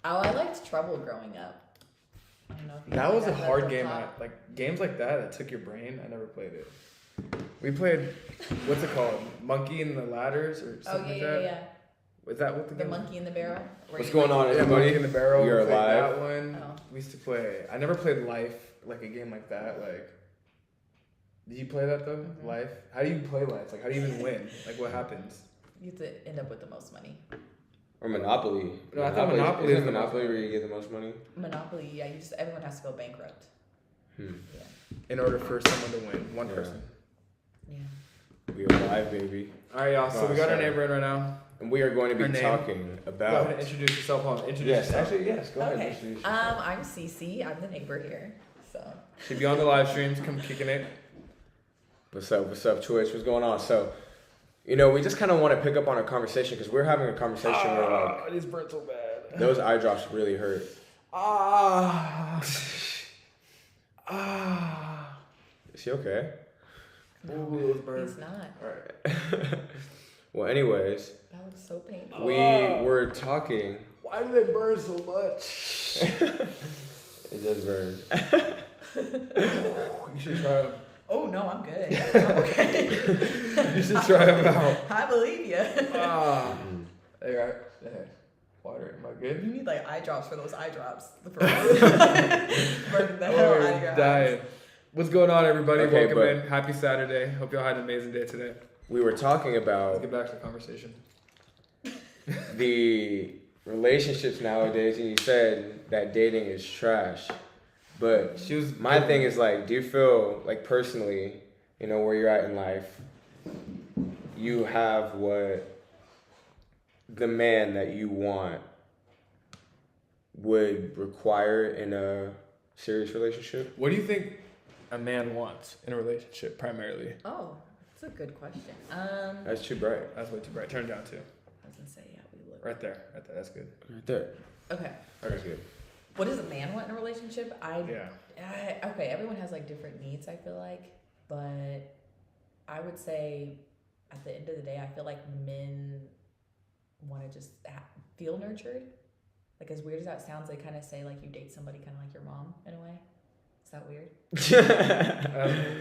Oh, I liked Trouble growing up. I don't know if you That played was a that, but hard the game. top- Like games like that took your brain. I never played it. We played, what's it called? Monkey in the Ladders or Oh something yeah, like that. yeah. Was that what the The game? monkey in the barrel. where What's you, going like- on, Yeah, everybody? Monkey in the Barrel. You're we played alive. that one. Oh. We used to play. I never played Life, like a game like that. Like, did you play that though? Mhm. Life. How do you play Life? Like, how do you even win? Like, what happens? You have to end up with the most money. Or Monopoly. No, I thought Monopoly Isn't is the most Monopoly where money. you get the most money? Monopoly, yeah. Everyone has to go bankrupt. Hmm. Yeah. In order for someone to win, one Yeah. person. Yeah. We are live, baby. All right, y'all. So Oh, we got our sorry. neighbor in right now. And we are going to Her be name? talking Go about. ahead and introduce yourself. Hold on. Introduce Yes, yourself. actually, yes. Go ahead. Okay. Introduce yourself. I'm Cece. I'm the neighbor here. So. She'd be on the live streams. Come kicking it. What's up? What's up, Twitch? What's going on? So, you know, we just kind of want to pick up on a conversation because we're having a conversation where like This burnt so bad. those eye drops really hurt. Is she okay? Ooh, those burn. He's not. All right. Well, anyways, That looks so painful. we were talking. Why do they burn so much? It does burn. You should try them. Oh no, I'm good. I'm okay. You should try them out. I believe you. Ah. Hey, right. Hey. Water. Am I You good? need like eye drops for those eye drops. Burning the hell Oh, out of you're your eyes. dying. What's going on, everybody? Okay, Welcome but- in. Happy Saturday. Hope y'all had an amazing day today. We were talking Let's about get back to the conversation. the relationships nowadays, and you said that dating is trash. But She was my thing is like, do you feel like personally, you know, where you're at in life, you have what the man that you want would require in a serious relationship? What do you think a man wants in a relationship primarily? Oh, that's a good question. That's too bright. That's way too bright. Turn it down too. I was gonna say yeah, we look. Right there. Right there. That's good. Right there. Okay. That's good. What does a man want in a relationship? Yeah. Okay, everyone has like different needs, I feel like, but I would say at the end of the day, I feel like men want to just feel nurtured. Like as weird as that sounds, they kind of say like you date somebody kind of like your mom in a way. Is that weird?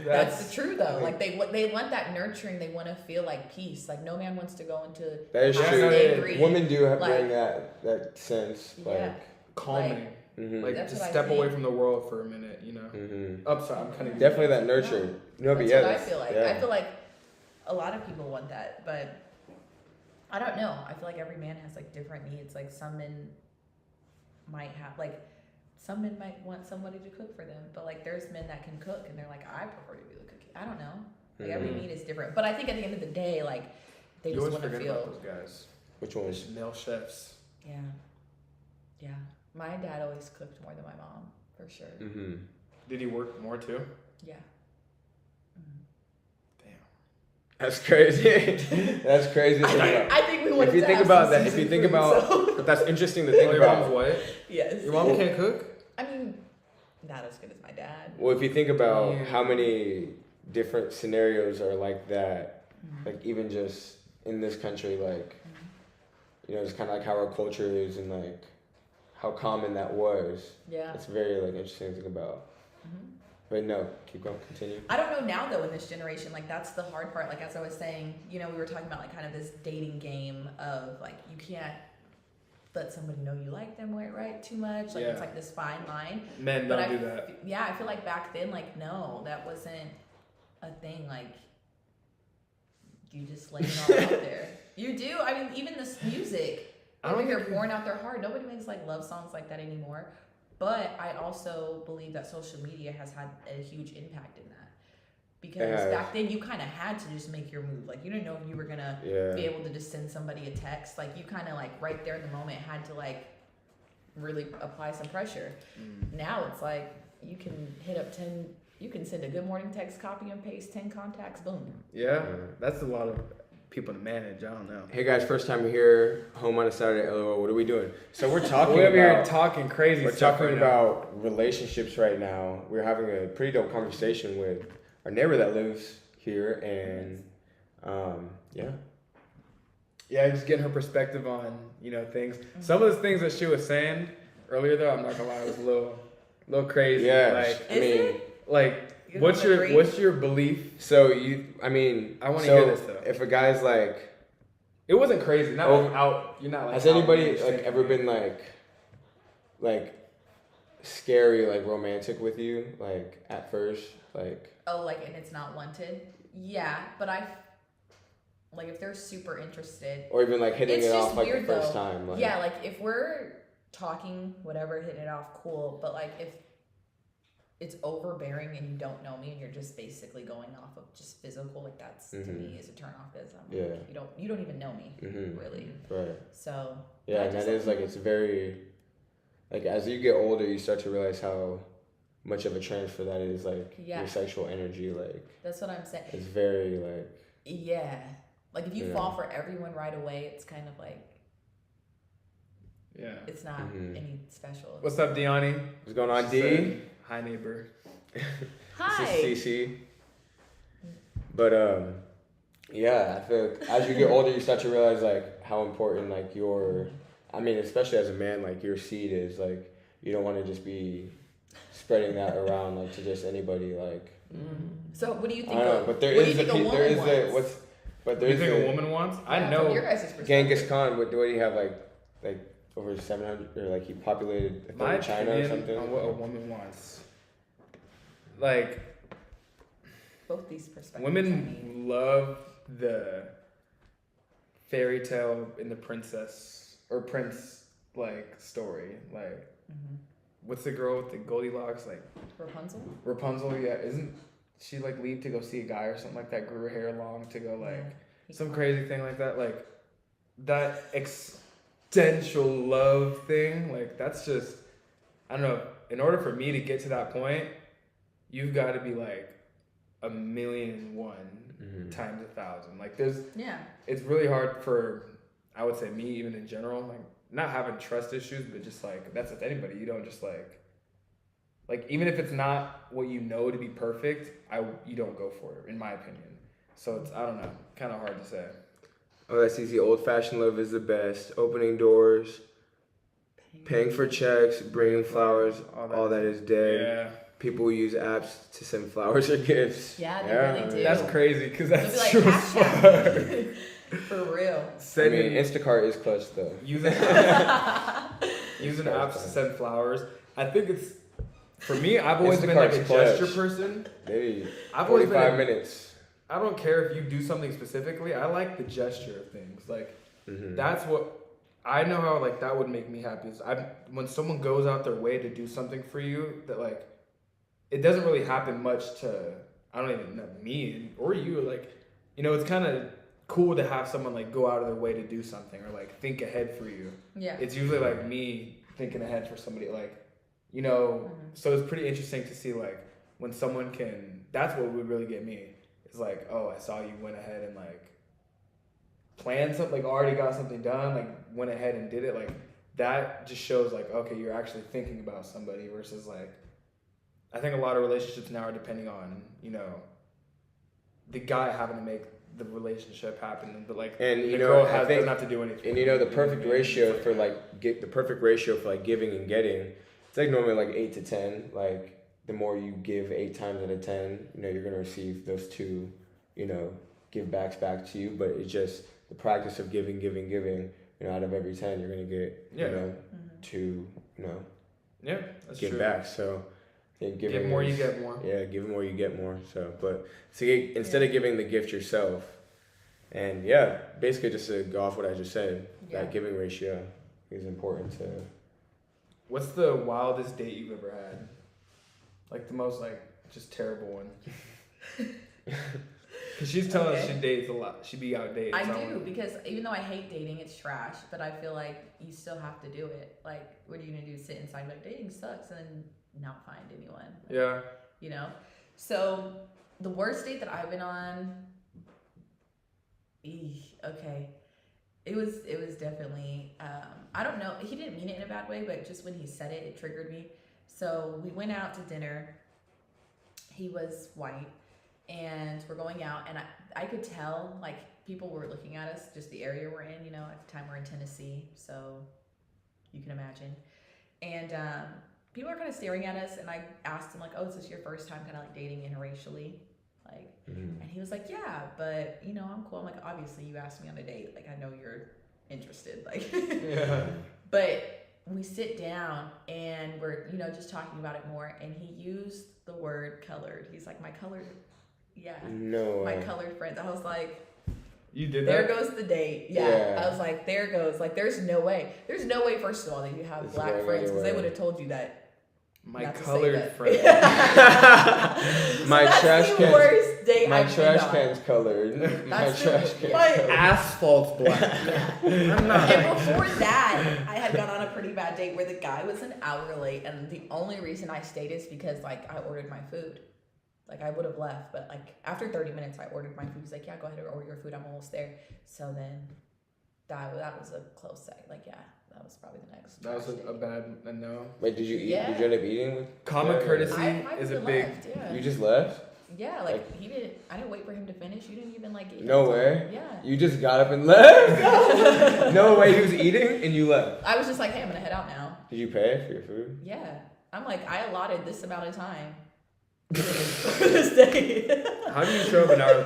That's the truth though. Like they want that nurturing. They want to feel like peace. Like no man wants to go into That is house true. angry. Women do have like- bring that sense. Yeah. calming. Mhm. Like That's just what I step away think. from the world for a minute, you know. Mhm. Upside, I'm kind of Definitely that nurture. No, but That's yeah, what I that's- feel like. yeah. I feel like a lot of people want that, but I don't know. I feel like every man has like different needs. Like some men might have like some men might want somebody to cook for them, but like there's men that can cook and they're like, I prefer to do the cooking. I don't know. Like every Mhm. need is different. But I think at the end of the day, like they You just always want to forget feel about those guys. Which one? Those male chefs. yeah. Yeah. My dad always cooked more than my mom, for sure. Mm-hmm. Did he work more too? Yeah. Mhm. Damn. That's crazy. That's crazy. to think about. I think we want If you to think have about some that, if you seasoned think food, about, so- but that's interesting to Oh, think your mom's about. what? yes. Your mom can't cook? I mean, not as good as my dad. Well, if you think about Yeah. how many different scenarios are like that, Mhm. like even just in this country, like Mhm. you know, it's kind of like how our culture is and like how common that was. Yeah. It's very like interesting to think about. Mhm. But no, keep going, continue. I don't know now though in this generation, like that's the hard part. Like as I was saying, you know, we were talking about like kind of this dating game of like you can't let somebody know you like them right too much. Like it's Yeah. like this fine line. Men But don't I do that. Yeah, I feel like back then, like no, that wasn't a thing. Like you just lay it all out there. You do. I mean, even this music. I don't Over here think- pouring out their heart. Nobody makes like love songs like that anymore. But I also believe that social media has had a huge impact in that. Because has. back then you kind of had to just make your move. Like you didn't know if you were gonna Yeah. be able to just send somebody a text. Like you kind of like right there in the moment had to like really apply some pressure. Now it's like you can hit up 10. You can send a good morning text, copy and paste 10 contacts, boom. Yeah, that's a lot of people to manage. I don't know. Hey guys, first time here, home on a Saturday. LOL. What are we doing? So we're talking We're over here about. talking crazy We're stuff talking right now. about relationships right now. We're having a pretty dope conversation with our neighbor that lives here, and yeah. Yeah, just getting her perspective on, things. Some of the things that she was saying earlier, though, I'm not gonna lie, it was a little crazy. Yeah, Like, I mean, You what's don't agree? your belief? so I wanna so hear this, though. if a guy's like, It wasn't crazy. Not Oh, like out. You're not like. has out anybody range like thinking. ever been like scary, like romantic with you, like at first, like Oh, like, and it's not wanted? Yeah, but like, if they're super interested. or even like hitting It's it just off like weird, the first though. time, like Yeah, like, if we're talking, whatever, hitting it off, cool. But, like, if it's overbearing and you don't know me and you're just basically going off of just physical, like, that's, to me, is a turn off, because I'm Yeah. like, you don't even know me, really. right. So. Yeah, I and just that is like it's very like as you get older, you start to realize how much of a transfer that is, like Yeah. your sexual energy, like That's what I'm saying. it's very like Yeah. Like, if you Yeah. fall for everyone right away, it's kind of like, Yeah. it's not any special. What's up, Deani? what's going on, She D? said, hi, neighbor. Hi. This is CC. But yeah, I feel like as you get older, you start to realize like how important like especially as a man, like your seed is. Like you don't want to just be spreading that around like to just anybody. Like So, what do you I think? don't know, but there what do is you the think a pe- there is woman the wants? what's but What there do you is think a the woman wants? I Yeah, know. From your guys' perspective. Genghis Khan. What did he have like over 700 or like he populated I My think, China or opinion something? on what a woman wants. Like, Both these perspectives. women love the fairy tale in the princess or prince like story. Like, what's the girl with the Goldilocks? Like Rapunzel. Rapunzel. Yeah, isn't she like leave to go see a guy or something like that? Grew her hair long to go like Yeah. some crazy thing like that. Like that existential love thing. Like that's just I don't know. In order for me to get to that point, you've got to be like 1,000,001 times 1,000. Like there's Yeah. it's really hard for I would say me even in general, like not having trust issues, but just like that's with anybody. You don't just like even if it's not what you know to be perfect, you don't go for it, in my opinion. So it's I don't know, kind of hard to say. Oh, that's easy. Old-fashioned love is the best. Opening doors, paying for checks, bringing flowers, all that is dead. Yeah, People use apps to send flowers or gifts. Yeah, they really do. that's crazy because They'll that's be true like, as fuck. hashtag. For real. I mean, Sending Instacart is clutch though. using apps to send flowers. I think it's for me. I've always been like a Instacart's clutch. gesture person. Maybe I've always been 45 minutes. I don't care if you do something specifically. I like the gesture of things. Like that's what I know how like that would make me happy. Is when someone goes out their way to do something for you that like it doesn't really happen much to I don't even know me or you. Like it's kind of cool to have someone like go out of their way to do something or like think ahead for you. Yeah. It's usually like me thinking ahead for somebody like so it's pretty interesting to see like when someone can that's what would really get me. It's like, oh, I saw you went ahead and like planned something, like already got something done, like went ahead and did it. Like that just shows like, okay, you're actually thinking about somebody versus like, I think a lot of relationships now are depending on, the guy having to make the relationship happen, but like And the girl I think doesn't have to do anything. And the perfect ratio for like giving and getting, it's like normally like 8 to 10. Like the more you give 8 times out of 10, you're gonna receive those 2, give backs back to you. But it's just the practice of giving. Out of every 10, you're gonna get 2. Yeah, that's give true. back. So I think Give more, you get more. Yeah, give more, you get more. So, but instead of giving the gift yourself, and basically just to go off what I just said, that giving ratio is important to. What's the wildest date you've ever had? Like the most like just terrible one. Because she's telling us she dates a lot. She be out dating. I do, because even though I hate dating, it's trash, but I feel like you still have to do it. Like, what are you going to do? Sit inside and be like, dating sucks, and then not find anyone. Like, Yeah. So, the worst date that I've been on, okay. It was definitely, I don't know, he didn't mean it in a bad way, but just when he said it, it triggered me. So, we went out to dinner. He was white. And we're going out, and I could tell, like, people were looking at us, just the area we're in, at the time we're in Tennessee, so you can imagine. And people are kind of staring at us, and I asked him, like, oh, is this your first time kind of like dating interracially? Like, and he was like, yeah, but, I'm cool. I'm like, obviously you asked me on a date. Like, I know you're interested. Like, Yeah. But we sit down and we're, just talking about it more. And he used the word colored. He's like, my colored, No my way. colored friends. I was like, You did there that? goes the date. Yeah. I was like, there goes. Like, there's no way. There's no way, first of all, that you have There's black no friends, because they way. would have told you that. My not to say colored that. friend. My that's trash the can. worst date My I've trash been on. can's colored. My That's trash the- can's My colored. asphalt's black. I'm not. And before that, I had gone on a pretty bad date where the guy was an hour late, and the only reason I stayed is because, like, I ordered my food. Like, I would have left, but, like, after 30 minutes, I ordered my food. He's like, yeah, go ahead and order your food. I'm almost there. So then that was a close second. Like, yeah, that was probably the next. That was trash a date. bad no. Wait, did you eat? Yeah. Did you end up eating with? Common courtesy I is a would've big. left, yeah. You just left? Yeah, like, I didn't wait for him to finish. You didn't even, like, eat. No way. Yeah. You just got up and left? No way. He was eating and you left. I was just like, hey, I'm gonna head out now. Did you pay for your food? Yeah. I'm like, I allotted this amount of time for this day. How do you show up an hour?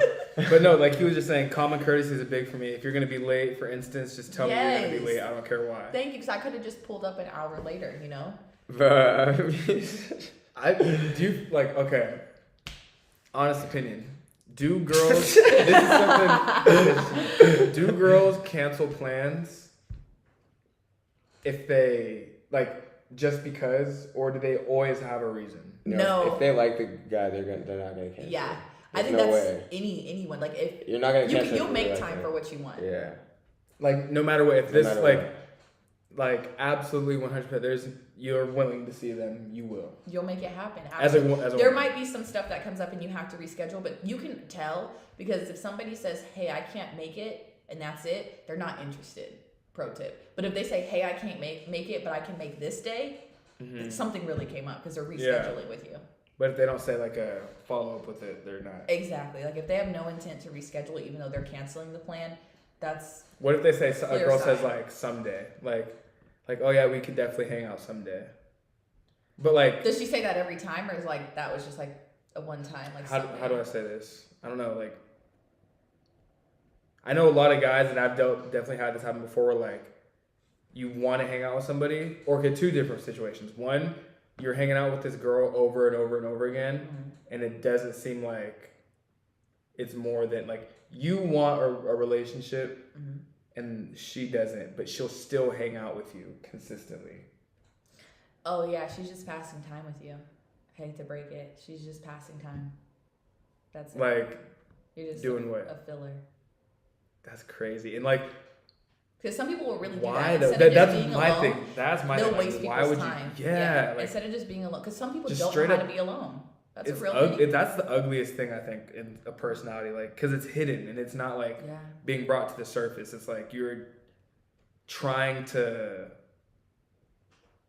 But no, like he was just saying, common courtesy is big for me. If you're gonna be late, for instance, just tell me you're gonna be Yes. late. I don't care why. Thank you, because I could have just pulled up an hour later, But I do you, like okay. Honest opinion. Do girls? This is something. Do girls cancel plans if they like just because, or do they always have a reason? No. If they like the guy, they're not gonna cancel. Yeah. I There's think no that's way. anyone. Like, if You're not gonna cancel. you'll if make like time it. for what you want. Yeah. Like no matter what, if No this matter like what. like absolutely 100%, there's you're willing to see them, you will. You'll make it happen. As a Absolutely. as a There woman. might be some stuff that comes up and you have to reschedule, but you can tell, because if somebody says, hey, I can't make it, and that's it, they're not interested. Pro tip. But if they say, hey, I can't make it, but I can make this day, something really came up because they're rescheduling with you. But if they don't say like a follow up with it, they're not. Exactly. Like, if they have no intent to reschedule it, even though they're canceling the plan, that's What if they say a Clear girl says sign. like someday, like oh yeah, we could definitely hang out someday. But like Does she say that every time, or is like that was just like a one time? Like, how something? do I say this? I don't know. Like I know a lot of guys, and I've definitely had this happen before. Where like you want to hang out with somebody, or get two different situations. One, you're hanging out with this girl over and over and over again, Mhm. and it doesn't seem like it's more than like you want a relationship, Mhm. and she doesn't, but she'll still hang out with you consistently. Oh yeah, she's just passing time with you. I hate to break it, she's just passing time. That's it. Like You're just doing a, what? a filler. That's crazy. And like Because some people will really why do though? that. Instead of That's just being my alone, thing. That's my they'll thing. waste Like, why people's would time. you? Yeah, like instead of just being alone, because some people just don't know straight how up- to be alone. That's it's a real thing. that's the ugliest thing I think in a personality, like because it's hidden and it's not like Yeah. being brought to the surface. It's like you're trying to,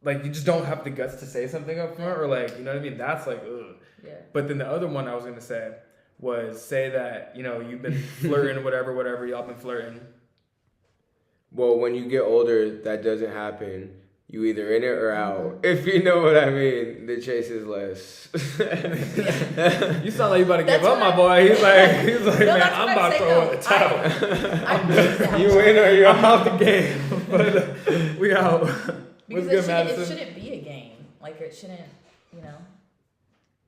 like you just don't have the guts to say something up front, or like you know what I mean. That's like ugh. Yeah. But then the other one I was gonna say was say that you've been flirting, whatever y'all been flirting. Well, when you get older, that doesn't happen. You either in it or out. If you know what I mean, the chase is less. You sound like you about to That's give up, what my boy. He's like, No, man, that's I'm what about to saying, throw in though. the towel. I hate that. You win or you're I'm out. out the game. But we out. Because What's good, it Madison? shouldn't be a game. Like, it shouldn't,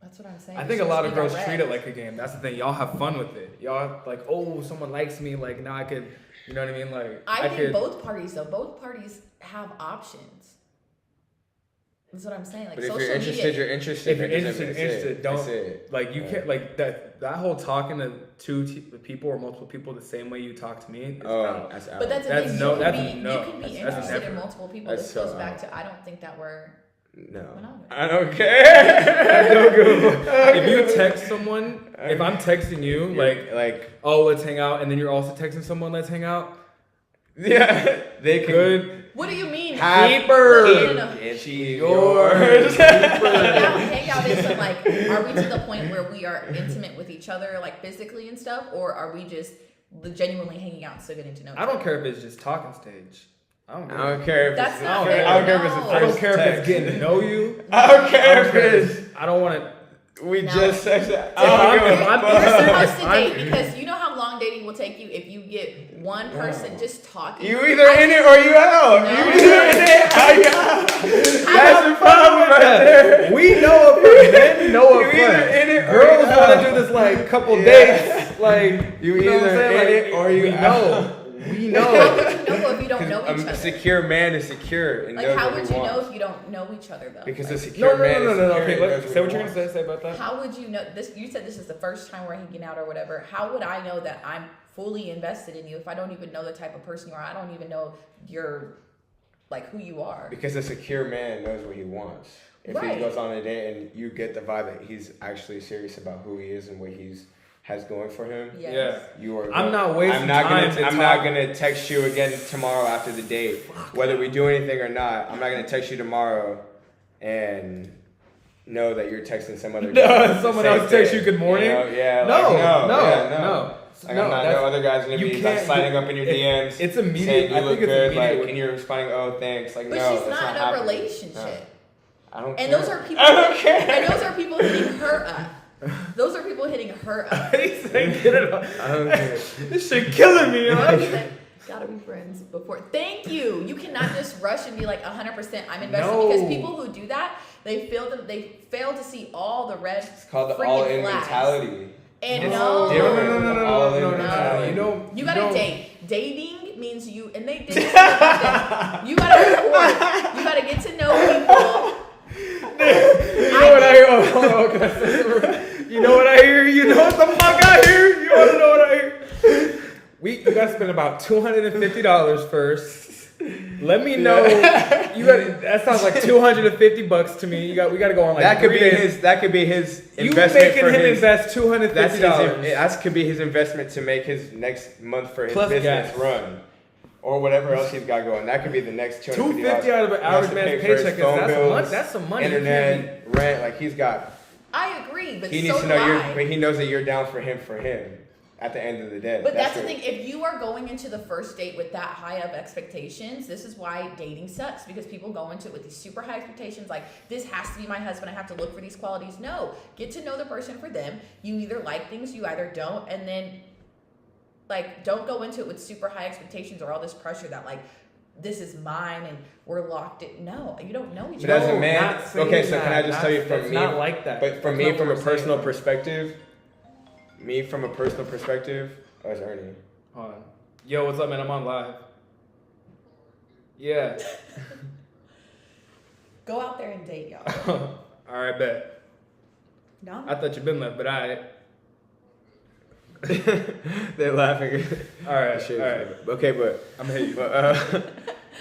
that's what I'm saying. I It think a should lot just of be girls direct. treat it like a game. That's the thing. Y'all have fun with it. Y'all like, oh, someone likes me. Like now I could, you know what I mean? Like I think could. both parties, though, both parties have options. That's what I'm saying. Like, But if social you're interested, media, you're interested. If you're That's interested, it. you're interested. That's Don't it. like you Yeah. can't like that whole talking to two people or multiple people the same way you talk to me. Is Oh, out. that's out. but that's the That's thing. no- you that's can be, no. you can be That's interested never. in multiple people. That's This goes so back out. to I don't think that we're No. monogamous. I don't care. No good. If you text someone, if I'm texting you, like, oh, let's hang out, and then you're also texting someone, let's hang out. yeah, they can. Good. What do you mean? Keeper. No, no, no. And she Yours. Hangout is some, like, are we to the point where we are intimate with each other, like physically and stuff, or are we just genuinely hanging out and still getting to know each I don't other. care if it's just talking stage. I don't care if That's it's. not I don't care if it's the fair. first I don't care if text. it's getting to know you. I don't care if it's. I don't want to. We No. just texted. You're supposed to date because you know how long dating will take you if you get one person just talking. You either in it or you out. No. You either in it or you out. That's the problem right there. We know a friend. Men know a You either friend. in it or Girls you want out. to do this like couple Yeah. dates. Like You know what I'm either saying? in it or you we out. know. We How know. would you know if you don't know each A other? secure man is secure and Like, knows how what would he you know wants. if you don't know each other though? Because a Like, secure man is secure. Okay, and knows say what he you're gonna wants. say about that. how would you know this? You said this is the first time we're hanging out or whatever. How would I know that I'm fully invested in you if I don't even know the type of person you are? I don't even know your like who you are. Because a secure man knows what he wants. If Right. he goes on a date and you get the vibe that he's actually serious about who he is and what he's has going for him, Yes. Yeah. you are. I'm not wasting I'm not time gonna. to I'm talk. not gonna text you again tomorrow after the date, whether we do anything or not. I'm not gonna text you tomorrow, and know that you're texting some other. guy the Someone same else text day. you good morning. You know? Yeah. No, like, no. Like No, I'm not. that's- No other guys gonna you be like can't- sliding up in your DMs. It's immediate. Saying you I look think it's good. immediate. Like, and you're responding, "Oh, thanks." Like, But no, she's that's not in a happening. relationship. No. I don't. And care. those are people. I don't care. And those are people hitting her up. Those are people hitting her up. He said, "Get it on." I don't care. This shit killing me. Huh? Gotta be friends before. Thank you. You cannot just rush and be like 100%. I'm invested No. because people who do that, they fail to see all the red. It's called the freaking all-in flags. mentality. And It's no, different. No. All-in No. mentality. You don't. you gotta don't- date. Dating means you, and they did this. You gotta record. You gotta get to know people. You know what I hear? Oh, hold on, can I say something? You know what I hear? You know what the fuck I hear? You wanna know what I hear? You gotta spend about $250 first. Let me know. You got that sounds like $250 to me. We gotta go on like That could 3 be days. his. That could be his You investment making for him his. invest $250. That could be his investment to make his next month for his Plus business gas. run, or whatever else he's got going. That could be the next $250 $250 out of an average man's paycheck is that's some money. You can't internet, rent. Like he's got. I agree, but He so needs to do know I. but he knows that you're down for him. At the end of the day. But that's the it. thing. If you are going into the first date with that high of expectations, this is why dating sucks, because people go into it with these super high expectations. Like, this has to be my husband. I have to look for these qualities. No, get to know the person for them. You either like things, you either don't, and then like don't go into it with super high expectations or all this pressure that like this is mine and we're locked in. No, you don't know each But as other. a man, not saying okay, so that. can I just tell you from That's me? not like that. But from That's me, not from what a we're personal saying. perspective, oh, it's Ernie. Hold on. Yo, what's up, man? I'm on live. Yeah. Go out there and date, y'all. All right, bet. No. I thought you'd been left, but all right. They're laughing. All right. Shit. All right. Okay, but I'm gonna hit you.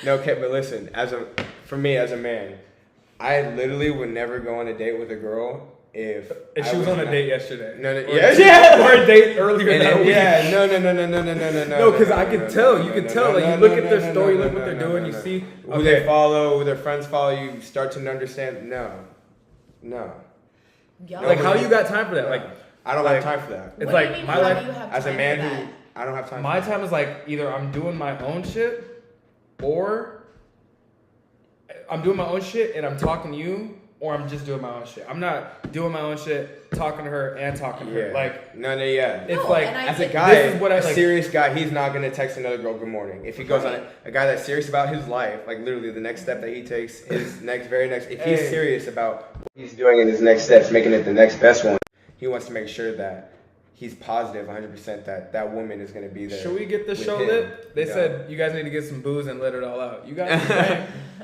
no, okay, but listen. For me as a man, I literally would never go on a date with a girl if She was on a date yesterday. No, Or- yeah. Or a date earlier And that then, week. yeah, no. No, because I can tell. You can tell. Like, you look at their story, you look what they're doing, you see who they follow, who their friends follow. You start to understand. No. Y'all Like, how you got time for that? Like, I don't have time for that. it's What like do you mean, my how life. do you have As a time man for who that? I don't have time. My for that. time is like either I'm doing my own shit, or I'm doing my own shit and I'm talking to you, or I'm just doing my own shit. I'm not doing my own shit, talking to her and talking to her. Yeah. Like, yeah. it's No, like and I As a think- guy, This is what I a like. serious guy, he's not gonna text another girl good morning. If he goes on Right. a guy that's serious about his life, like literally the next step that he takes, his very next. If he's Hey. serious about what he's doing in his next steps, making it the next best one, he wants to make sure that he's positive 100% that that woman is gonna be there. should we get the with show him. lit? They Yeah. said you guys need to get some booze and let it all out. You guys drink.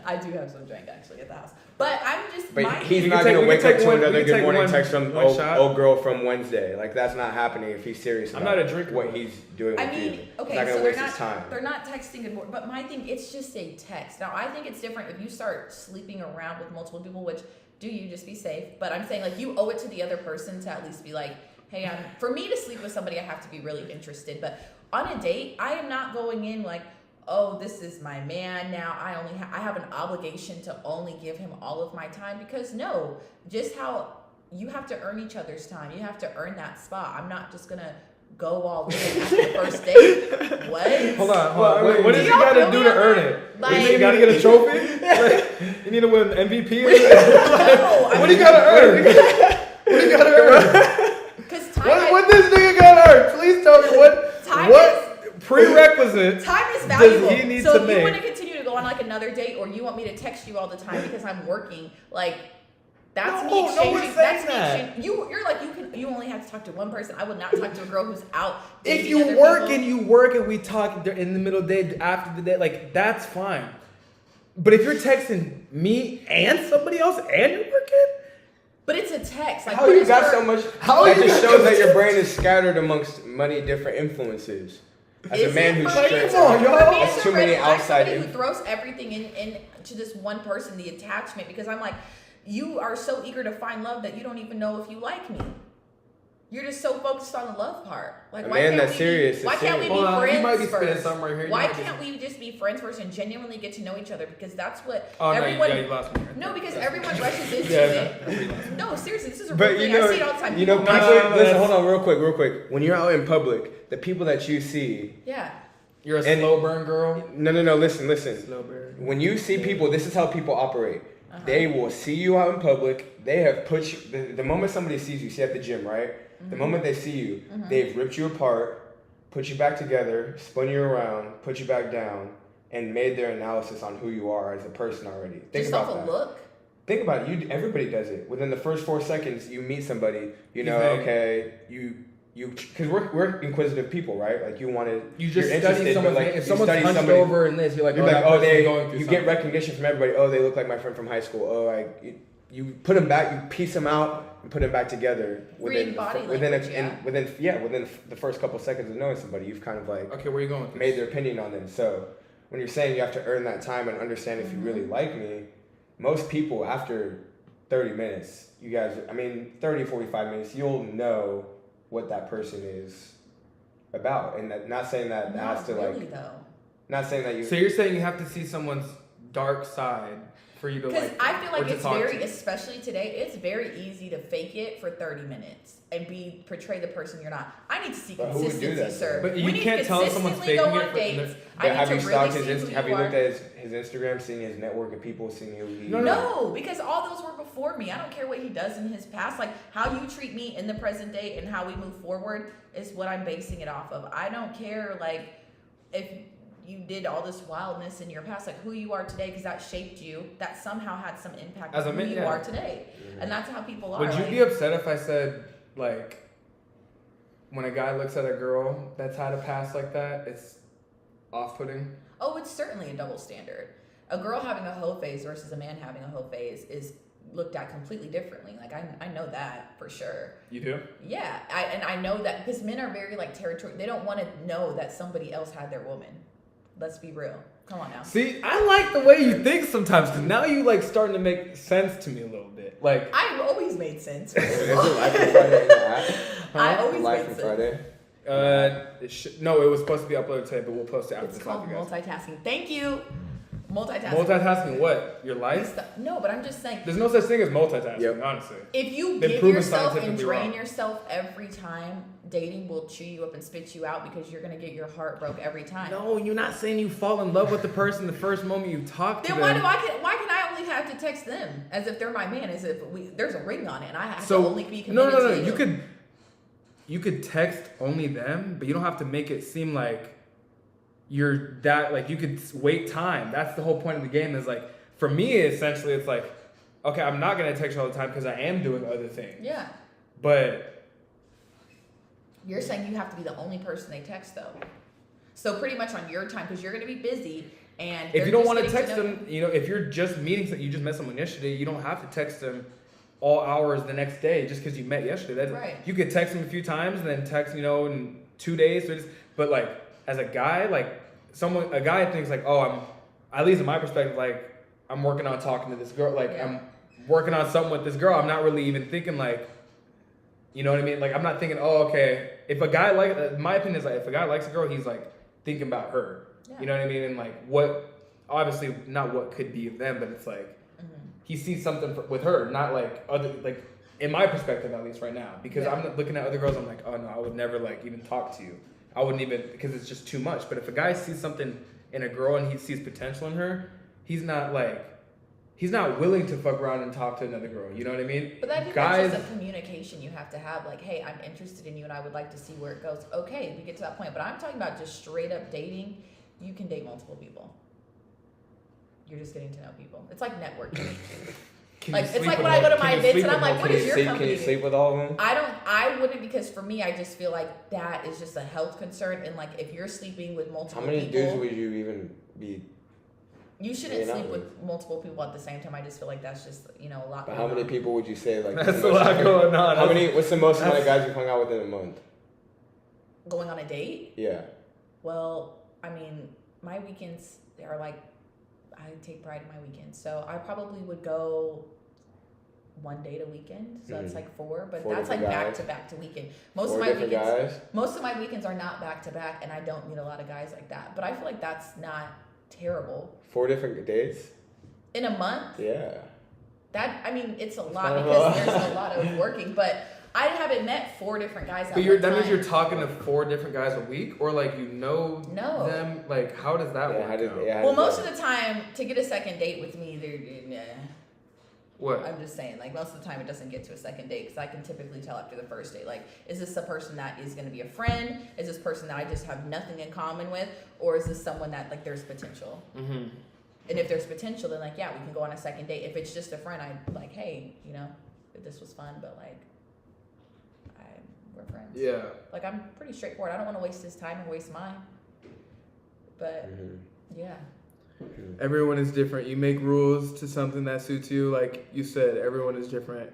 I do have some drink actually at the house, but I'm just. But my he's We not can gonna take- we wake can up take to one- another we can good take morning one- text from one shot. old girl from Wednesday. Like that's not happening if he's serious. I'm about not a drinker. What he's doing. I with you. mean, He's okay, not gonna so waste his time. they're not texting good morning, but my thing, it's just a text. Now, I think it's different if you start sleeping around with multiple people, which do you just be safe? But I'm saying like you owe it to the other person to at least be like, hey, for me to sleep with somebody, I have to be really interested. But on a date, I am not going in like, oh, this is my man now. I have an obligation to only give him all of my time, because no, just how you have to earn each other's time. You have to earn that spot. I'm not just gonna go all in after the first date. What? Hold on. Well, What does he got to do to earn it? Like, you got to get a trophy? Like, you need to win MVP? No, What do you got to earn? What do you got to earn? Because time, What this nigga got to earn? Please tell me what prerequisite time is valuable. does he need so to if make? you want to continue to go on like another date, or you want me to text you all the time because I'm working, like that's No, me no exchanging. one's That's saying me that. exchanging. You like you only have to talk to one person. I would not talk to a girl who's out. If dating you other work people. and you work and we talk in the middle of the day, after the day, like that's fine. But if you're texting me and somebody else and you're working, But it's a text. Like How what you is got your- so much? How that you just got shows so that your much- brain is scattered amongst many different influences. As Is a man it? who's For me, straight, it's Come on, for y'all. me, it's That's a too red many flag. outside Somebody who throws everything in to this one person, the attachment, because I'm like, you are so eager to find love that you don't even know if you like me. You're just so focused on the love part. Like, A why man can't that's we serious Be, is why can't we serious. be Hold on, friends you might be spitting first? something right here. You Why might be- can't we just be friends first and genuinely get to know each other? Because that's what oh everyone. no, you lost me. Right No, there. because everyone rushes into Yeah, it. that's where you lost me. No, seriously, this is a real But you thing. know, I see it all the time. you know, People people. rush- No, Listen, that's- hold on, real quick. When you're out in public, the people that you see. Yeah. You're a And- slow burn girl. No. Listen. Slow burn. When you see people, this is how people operate. Uh-huh. They will see you out in public. They have put you. The moment somebody sees you, see at the gym, right? Mm-hmm. The moment they see you, they've ripped you apart, put you back together, spun you around, put you back down, and made their analysis on who you are as a person already. Think Just about off a that. look. Think about it. Everybody does it. Within the first 4 seconds, you meet somebody. You know, think- okay, you, because we're inquisitive people, right? Like you want to. You just you're study interested, someone's but, like, name. If you someone's study hunched somebody- over in this, you're like, You're oh, like, that oh, person's they. going through You something. get recognition from everybody. Oh, they look like my friend from high school. Oh, like you put them back. You piece them out and put them back together Read body within language, within the first couple seconds of knowing somebody, you've kind of like Okay, where you going? with this? made their opinion on them. So when you're saying you have to earn that time and understand if you really like me, most people after 30 minutes, you guys, 30, 45 minutes, you'll know what that person is about. And that, not saying that has Not to really, like, though. not saying that you. So you're saying you have to see someone's dark side for you to Because like. I feel or like to it's talk very, to. especially today, it's very easy to fake it for 30 minutes and portray the person you're not. I need to see But who would do consistency, that, sir. though? But We you need can't to tell if someone's consistently go faking on it for- dates. But I need have to you stalked really his see who have you you are. looked at his Instagram, seen his network of people, seen who he No, because all those were before me. I don't care what he does in his past. Like how you treat me in the present day and how we move forward is what I'm basing it off of. I don't care like if you did all this wildness in your past, like who you are today, because that shaped you. That somehow had some impact As a on who man, you yeah. are today, and that's how people are. Would you like, be upset if I said like, when a guy looks at a girl that's had a past like that, it's off-putting? Oh, it's certainly a double standard. A girl having a hoe phase versus a man having a hoe phase is looked at completely differently. Like I know that for sure. You do? Yeah, I know that because men are very like territorial. They don't want to know that somebody else had their woman. Let's be real. Come on now. See, I like the way you think sometimes, because now you like starting to make sense to me a little bit. Like, I've always made sense. Is it Life in Friday in the app? I always Life made in sense. Friday. no, it was supposed to be uploaded today, but we'll post it after It's this called live, you guys. multitasking. Thank you. Multitasking. Multitasking what? Your life? No, but I'm just saying. There's no such thing as multitasking, Yep. honestly. If you Been give proven yourself and scientifically drain wrong. yourself every time, dating will chew you up and spit you out because you're gonna get your heart broke every time. No, you're not saying you fall in love with the person the first moment you talk to Then them. why can I only have to text them as if they're my man, as if there's a ring on it and I have So to only be committed no, to you? You could text only them, but you don't have to make it seem like you're that, like you could wait time. That's the whole point of the game. Is like, for me, essentially, it's like, okay, I'm not gonna text you all the time because I am doing other things. Yeah. But You're saying you have to be the only person they text though. So pretty much on your time because you're gonna be busy and if they're you don't just want to getting text know them, you know, if you're just meeting, you just met someone yesterday, you don't have to text them all hours the next day just because you met yesterday. That's, Right. You could text them a few times and then text, you know, in 2 days. But like, as a guy, like a guy thinks like, oh, I'm, at least in my perspective, like I'm working on talking to this girl. Like Yeah. I'm working on something with this girl. I'm not really even thinking like, you know what I mean? Like I'm not thinking, oh, okay. If a guy my opinion is like, if a guy likes a girl, he's like thinking about her. Yeah. You know what I mean? And like obviously not what could be of them, but it's like, he sees something with her, not like other, like in my perspective at least right now, because Yeah. I'm looking at other girls, I'm like, oh no, I would never like even talk to you. I wouldn't even, because it's just too much. But if a guy sees something in a girl and he sees potential in her, he's not willing to fuck around and talk to another girl. You know what I mean? But I think Guys, that's just a communication you have to have. Like, hey, I'm interested in you and I would like to see where it goes. Okay, we get to that point. But I'm talking about just straight up dating. You can date multiple people. You're just getting to know people. It's like networking. Like, it's like when I go to my events and I'm like, what is your company? Can you sleep with all of them? I wouldn't, because for me, I just feel like that is just a health concern. And like, if you're sleeping with multiple How many people, dudes would you even be? you shouldn't Yeah, sleep not with multiple people at the same time. I just feel like that's just, a lot. But how many people would you say like? that's a lot going on. How many? What's the most amount of guys you hung out with in a month? Going on a date? Yeah. Well, I mean, my weekends are like, I take pride in my weekends. So I probably would go one date a weekend. So that's like 4, but 4 that's like different back guys? to back to weekend. Most 4 of my different weekends, guys. most of my weekends are not back to back, and I don't meet a lot of guys like that. But I feel like that's not terrible. 4 different dates. In a month, Yeah. it's a lot not a because lot. there's a lot of working, but I haven't met 4 different guys at But one that means time. you're talking to 4 different guys a week, or like No. them. Like, how does that work? Well, most of the time, to get a second date with me, What? I'm just saying, like, most of the time it doesn't get to a second date, because I can typically tell after the first date, like, is this a person that is going to be a friend? Is this person that I just have nothing in common with? Or is this someone that, like, there's potential? Mm-hmm. And if there's potential, then, like, yeah, we can go on a second date. If it's just a friend, I'm like, hey, this was fun, but, like, we're friends. Yeah. Like, I'm pretty straightforward. I don't want to waste his time or waste mine. But, yeah. Everyone is different. You make rules to something that suits you. Like you said, everyone is different.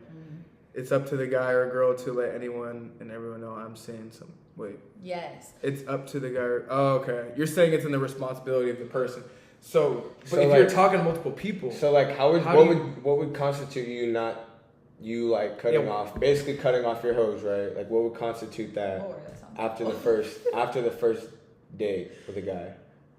It's up to the guy or girl to let anyone and everyone know I'm saying some. Wait. Yes. It's up to the guy. Oh, okay. You're saying it's in the responsibility of the person. So if like, you're talking to multiple people. So like, what would constitute you like cutting off, basically cutting off your hose, right? Like, what would constitute that after the first date with a guy?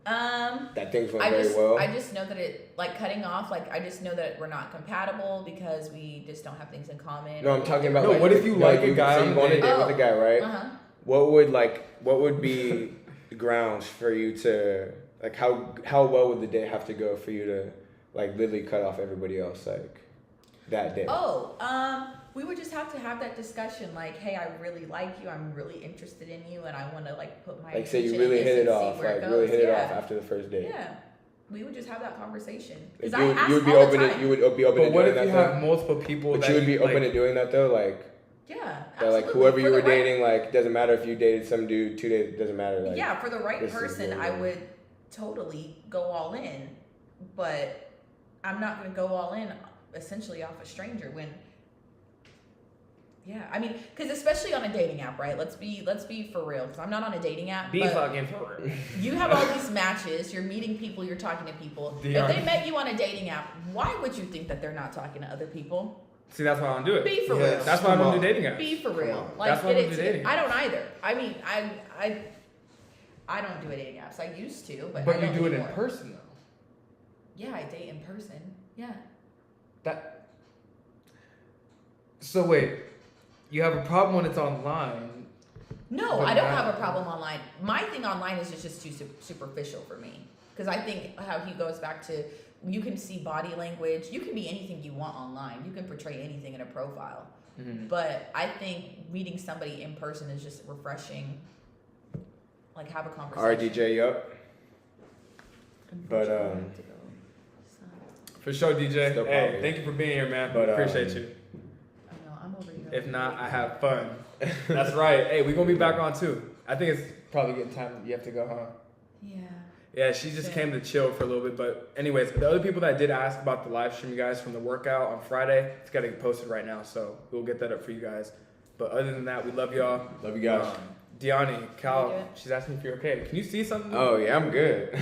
That things went very well. I just know that cutting off, like, I just know that we're not compatible because we just don't have things in common. No, I'm talking about. No, like, what if you like a guy? So you go on a date with a guy, right? Uh-huh. What would be grounds for you to, like, how well would the date have to go for you to, like, literally cut off everybody else, like, that day? We would just have to have that discussion, like, hey, I really like you, I'm really interested in you, and I want to, like, put my Like, say you attention really in this hit it and see off, where like, it really goes. hit it off after the first date. Yeah, we would just have that conversation. Like, Because I ask you would be all open the to time. you would be open But to what doing if that you though? have multiple people? But that you would be open like, to doing that though, like. Yeah, That, like, absolutely. whoever you For were the right- dating, like, doesn't matter if you dated some dude 2 days, doesn't matter. Like, yeah, for the right this is person, really I good. would totally go all in, but I'm not going to go all in essentially off a stranger when. Yeah, I mean, because especially on a dating app, right? Let's be for real. Because I'm not on a dating app. Be but fucking for real. you have all these matches. You're meeting people. You're talking to people. If they met you on a dating app, why would you think that they're not talking to other people? See, that's why I don't do it. Be for Yeah, real. That's why I don't do dating apps. Be for real. on. Like, That's why I get don't it do to- dating I don't either. I mean, I don't do dating apps. I used to, but I But you don't do it in anymore. person though. Yeah, I date in person. Yeah. So wait, you have a problem when it's online. No, But I don't not- have a problem online. My thing online is just too superficial for me. Because I think how he goes back to, you can see body language. You can be anything you want online. You can portray anything in a profile. Mm-hmm. But I think meeting somebody in person is just refreshing. Like, have a conversation. Alright, DJ, yup. But, Unfortunately, I have to go. For sure, DJ. Still Hey, probably. thank you for being here, man. But, Appreciate you. I know, I'm over here. If not, I have fun. That's right. Hey, we're gonna be back on too. I think it's probably getting time. You have to go, huh? Yeah. Yeah, she just Yeah. came to chill for a little bit. But anyways, the other people that did ask about the live stream, you guys, from the workout on Friday, it's gotta get posted right now. So we'll get that up for you guys. But other than that, we love y'all. Love you guys. Diani, You Cal, good? she's asking if you're okay. Can you see something? Oh yeah, I'm good.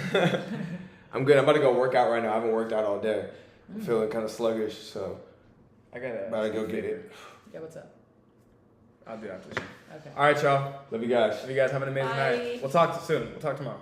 I'm good. I'm about to go work out right now. I haven't worked out all day. I'm feeling kind of sluggish, so I gotta. about to go get it. Yeah, what's up? I'll do that after the show. Okay. All right, y'all. Love you guys. Love you guys. Have an amazing Bye. night. We'll talk soon. We'll talk tomorrow.